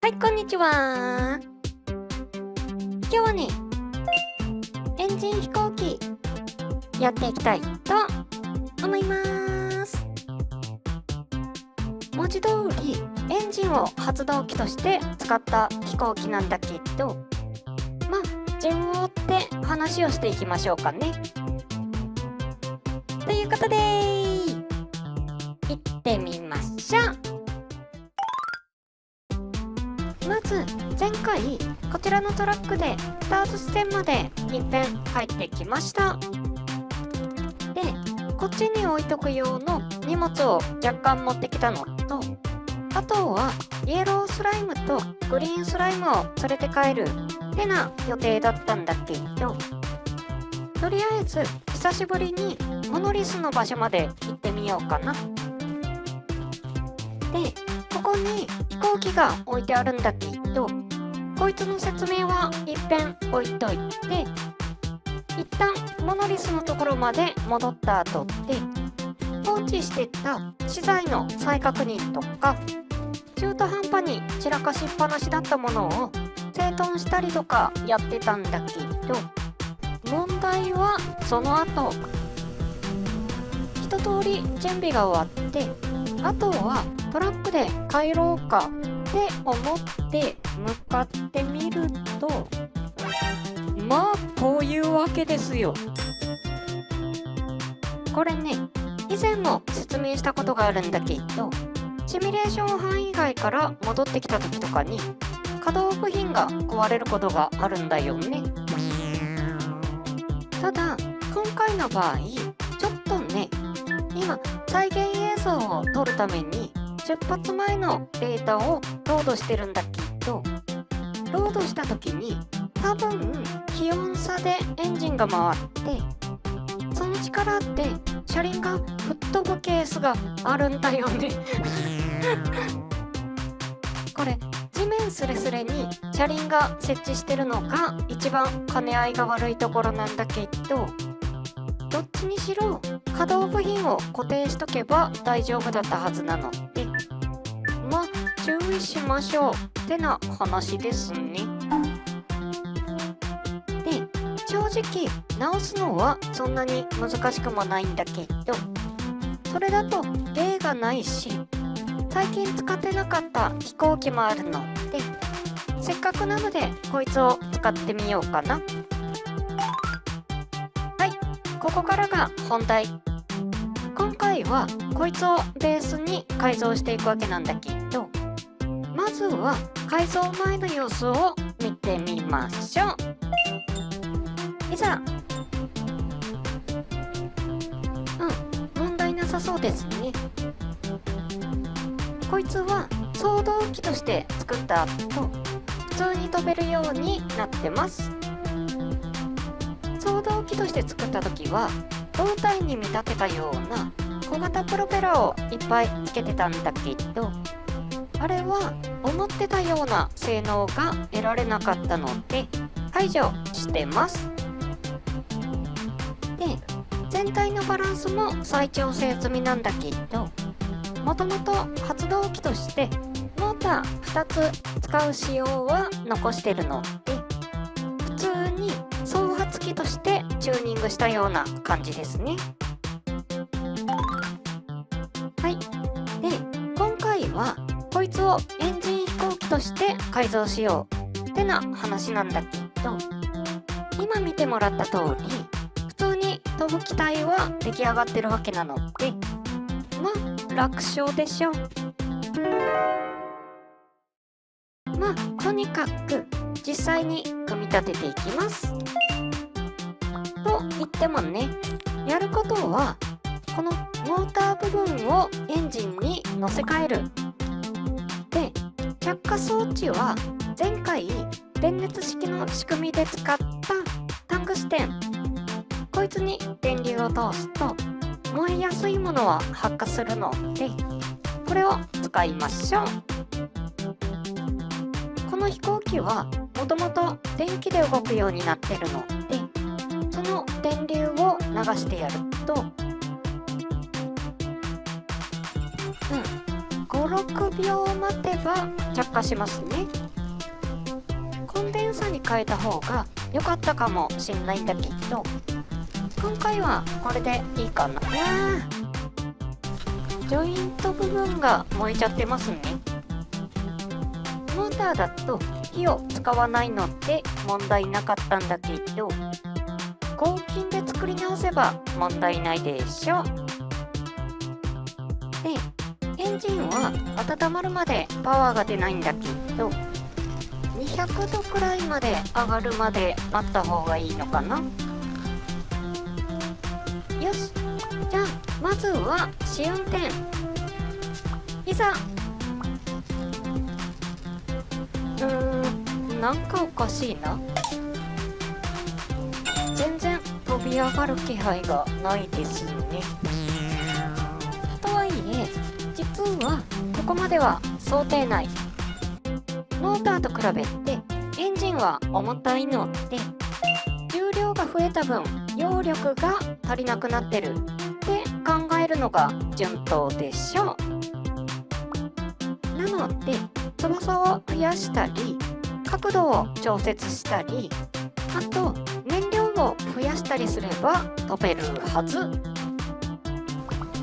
はい、こんにちは。今日はね、エンジン飛行機やっていきたいと思います。文字通りエンジンを発動機として使った飛行機なんだけど、順を追って話をしていきましょうかね。ということで、行ってみましょう。まず前回こちらのトラックでスタート地点まで一遍帰ってきました。で、こっちに置いとく用の荷物を若干持ってきたのと、あとはイエロースライムとグリーンスライムを連れて帰るってな予定だったんだけど、とりあえず久しぶりにモノリスの場所まで行ってみようかな。で、ここに飛行機が置いてあるんだけど、こいつの説明は一遍置いといて、一旦モノリスのところまで戻った後で、放置してた資材の再確認とか、中途半端に散らかしっぱなしだったものを整頓したりとかやってたんだけど、問題はその後、一通り準備が終わって、あとはトラックで帰ろうかって思って向かってみると、こういうわけですよ。これね、以前も説明したことがあるんだけど、シミュレーション範囲外から戻ってきた時とかに可動部品が壊れることがあるんだよね。ただ今回の場合、ちょっとね、今再現映像を撮るために出発前のデータをロードしてるんだけど、ロードした時に多分気温差でエンジンが回って、その力で車輪が吹っ飛ぶケースがあるんだよね。これ地面スレスレに車輪が設置してるのが一番兼ね合いが悪いところなんだけど、どっちにしろ可動部品を固定しとけば大丈夫だったはずなので、注意しましょうってな話ですね。で、正直直すのはそんなに難しくもないんだけど、それだと例がないし、最近使ってなかった飛行機もあるので、せっかくなのでこいつを使ってみようかな。はい、ここからが本題。今回はこいつをベースに改造していくわけなんだけど、まずは改造前の様子を見てみましょう。いざ。問題なさそうですね。こいつは走動機として作った後、普通に飛べるようになってます。走動機として作った時は胴体に見立てたような小型プロペラをいっぱいつけてたんだけど、あれは思ってたような性能が得られなかったので排除してます。で、全体のバランスも再調整済みなんだけど、もともと発動機としてモーター2つ使う仕様は残してるので、普通に総発機としてチューニングしたような感じですね。はい。で、今回はこいつをエンジン飛行機として改造しようってな話なんだけど、今見てもらった通り普通に飛ぶ機体は出来上がってるわけなので、楽勝でしょう。とにかく実際に組み立てていきます。と言ってもね、やることはこのモーター部分をエンジンに乗せ替える。で、着火装置は前回電熱式の仕組みで使ったタングステン、こいつに電流を通すと燃えやすいものは発火するので、これを使いましょう。この飛行機はもともと電気で動くようになってるので、その電流を流してやると、ゴ6秒待てば着火しますね。コンデンサに変えた方が良かったかもしんないんだけど、今回はこれでいいかな。ジョイント部分が燃えちゃってますね。モーターだと火を使わないので問題なかったんだけど、合金で作り直せば問題ないでしょ。で、エンジンは温まるまでパワーが出ないんだけど、200度くらいまで上がるまで待った方がいいのかな。よし、じゃあまずは試運転いざ。なんかおかしいな。全然飛び上がる気配がないですね。とはいえ実はここまでは想定内。モーターと比べてエンジンは重たいので、重量が増えた分揚力が足りなくなってるって考えるのが順当でしょう。なので翼を増やしたり角度を調節したり、あと燃料を増やしたりすれば飛べるはず。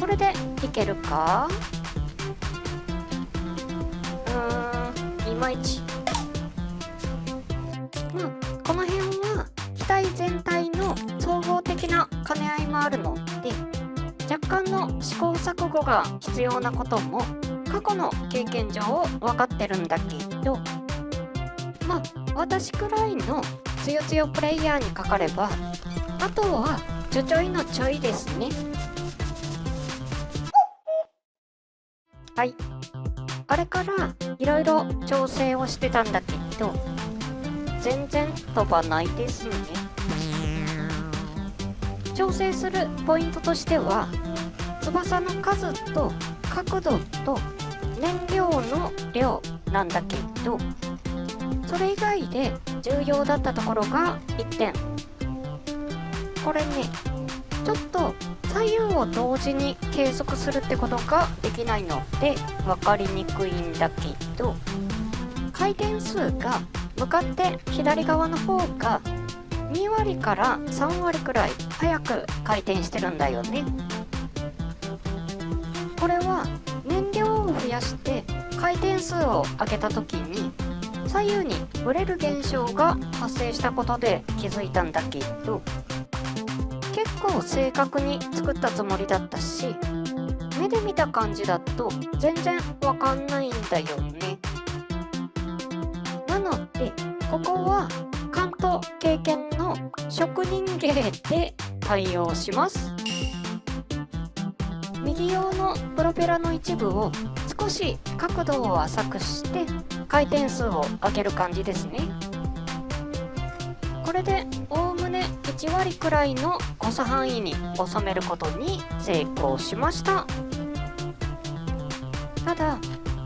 これでいけるか？いまいち。この辺は機体全体の総合的な兼ね合いもあるので、若干の試行錯誤が必要なことも過去の経験上分かってるんだけど、私くらいのつよつよプレイヤーにかかれば、あとはちょちょいのちょいですね。はい、あれからいろいろ調整をしてたんだけど、全然飛ばないですね。調整するポイントとしては、翼の数と角度と燃料の量なんだけど、それ以外で重要だったところが1点。これね、ちょっと左右を同時に計測するってことができないので分かりにくいんだけど、回転数が向かって左側の方が2割から3割くらい早く回転してるんだよね。これは燃料を増やして回転数を上げた時に左右にブレる現象が発生したことで気づいたんだけど、結構正確に作ったつもりだったし、目で見た感じだと全然わかんないんだよね。なのでここは勘と経験の職人芸で対応します。右用のプロペラの一部を少し角度を浅くして回転数を上げる感じですね。これでおおむね1割くらいの誤差範囲に収めることに成功しました。ただ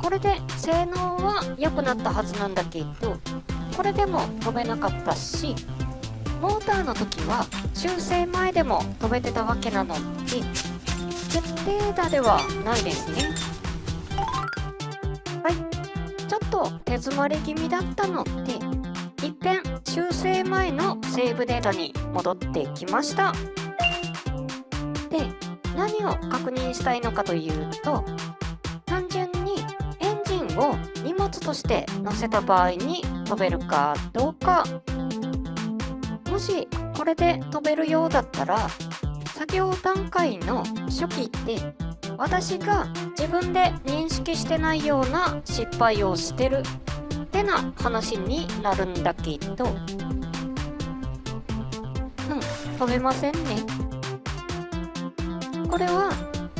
これで性能は良くなったはずなんだけど、これでも飛べなかったし、モーターの時は修正前でも飛べてたわけなので決定打ではないですね。はい、ちょっと手詰まり気味だったので一遍修正前のセーブデータに戻ってきました。で、何を確認したいのかというと、単純にエンジンを荷物として乗せた場合に飛べるかどうか。もしこれで飛べるようだったら、作業段階の初期って私が自分で認識してないような失敗をしてるってな話になるんだけど、飛べませんね。これは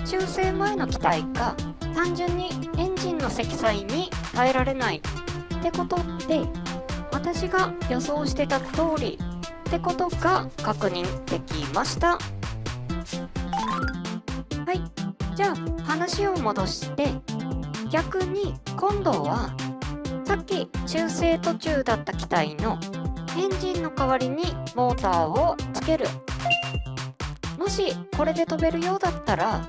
修正前の機体が単純にエンジンの積載に耐えられないってことで、私が予想してた通りってことが確認できました。はい、じゃあ話を戻して、逆に今度はさっき修正途中だった機体のエンジンの代わりにモーターをつける。もしこれで飛べるようだったら、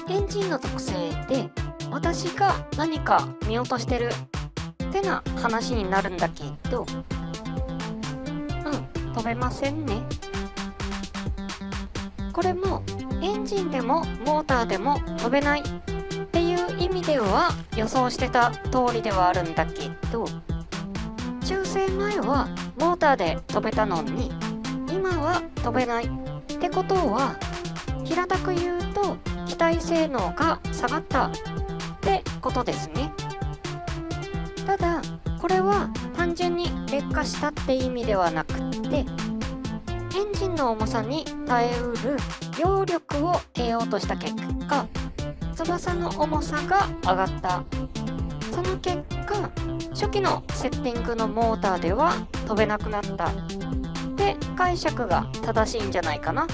エンジンの特性で私が何か見落としてるってな話になるんだけど、飛べませんね。これもエンジンでもモーターでも飛べないっていう意味では予想してた通りではあるんだけど、中世前はモーターで飛べたのに今は飛べないってことは、平たく言うと機体性能が下がったってことですね。ただこれは単純に劣化したって意味ではなくって、エンジンの重さに耐えうる揚力を得ようとした結果、翼の重さが上がった。その結果、初期のセッティングのモーターでは飛べなくなったって解釈が正しいんじゃないかな。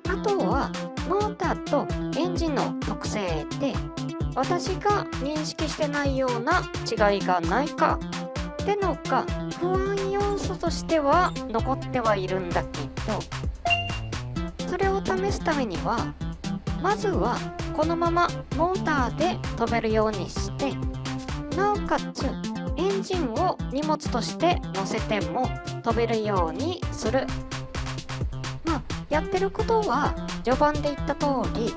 あとはモーターとエンジンの特性で私が認識してないような違いがないかってのが不安要素としては残ってはいるんだけど、それを試すためにはまずはこのままモーターで飛べるようにして、なおかつエンジンを荷物として乗せても飛べるようにする。やってることは序盤で言った通り、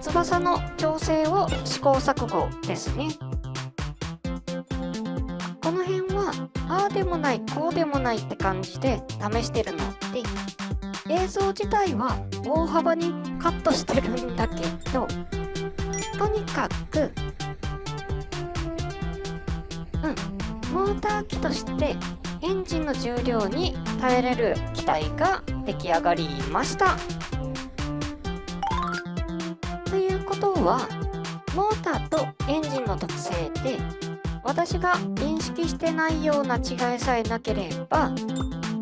翼の調整を試行錯誤ですね。この辺はああでもないこうでもないって感じで試してるので、映像自体は大幅にカットしてるんだけど、とにかくモーター機としてエンジンの重量に耐えれる機体が出来上がりました。ということは、モーターとエンジンの特性で私が認識してないような違いさえなければ、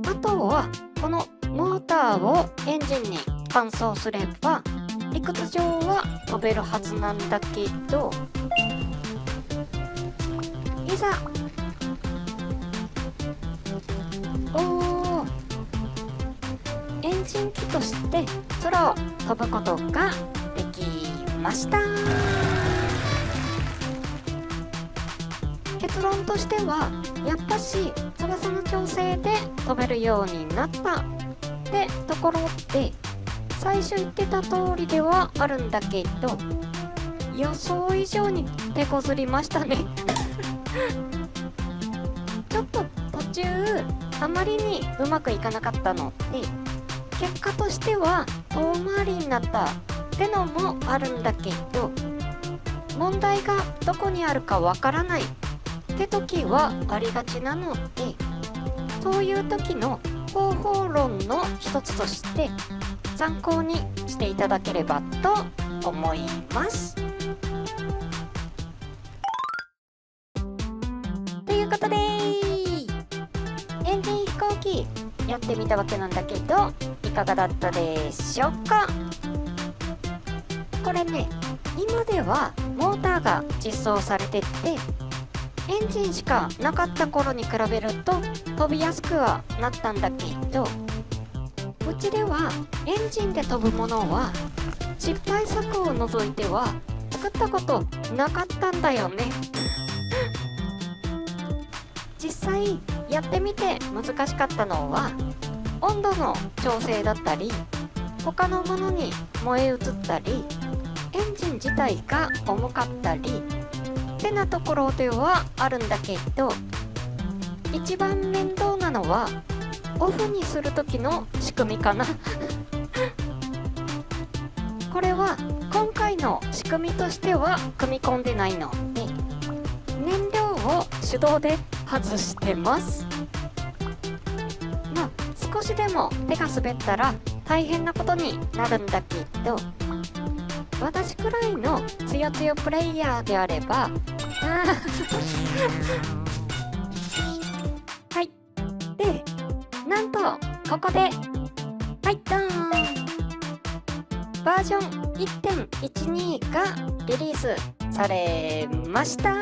あとはこのモーターをエンジンに換装すれば理屈上は飛べるはずなんだけど、いざエンジン機として空を飛ぶことができました。結論としてはやっぱし翼の調整で飛べるようになったってところで、最初言ってた通りではあるんだけど、予想以上に手こずりましたねちょっと途中あまりにうまくいかなかったので、結果としては遠回りになったってのもあるんだけど、問題がどこにあるかわからないって時はありがちなので、そういう時の方法論の一つとして参考にしていただければと思います。ということでエンジン飛行機やってみたわけなんだけど、いかがだったでしょうか。これね、今ではモーターが実装されててエンジンしかなかった頃に比べると飛びやすくはなったんだけど、うちではエンジンで飛ぶものは失敗作を除いては作ったことなかったんだよね実際やってみて難しかったのは温度の調整だったり、他のものに燃え移ったり、エンジン自体が重かったりってなところではあるんだけど、一番面倒なのはオフにする時の仕組みかなこれは今回の仕組みとしては組み込んでないので、燃料を手動で外してます。少しでも手が滑ったら大変なことになるんだけど、私くらいのつよつよプレイヤーであればはい。で、なんとここではいドーンバージョン 1.12 がリリースされました。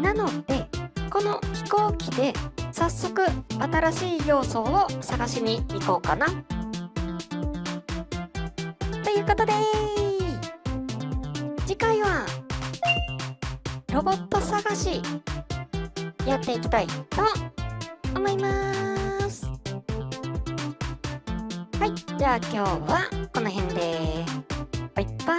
なのでこの飛行機で早速新しい要素を探しに行こうかな。ことで次回はロボット探しやっていきたいと思います。はい、じゃあ今日はこの辺でバイバイ。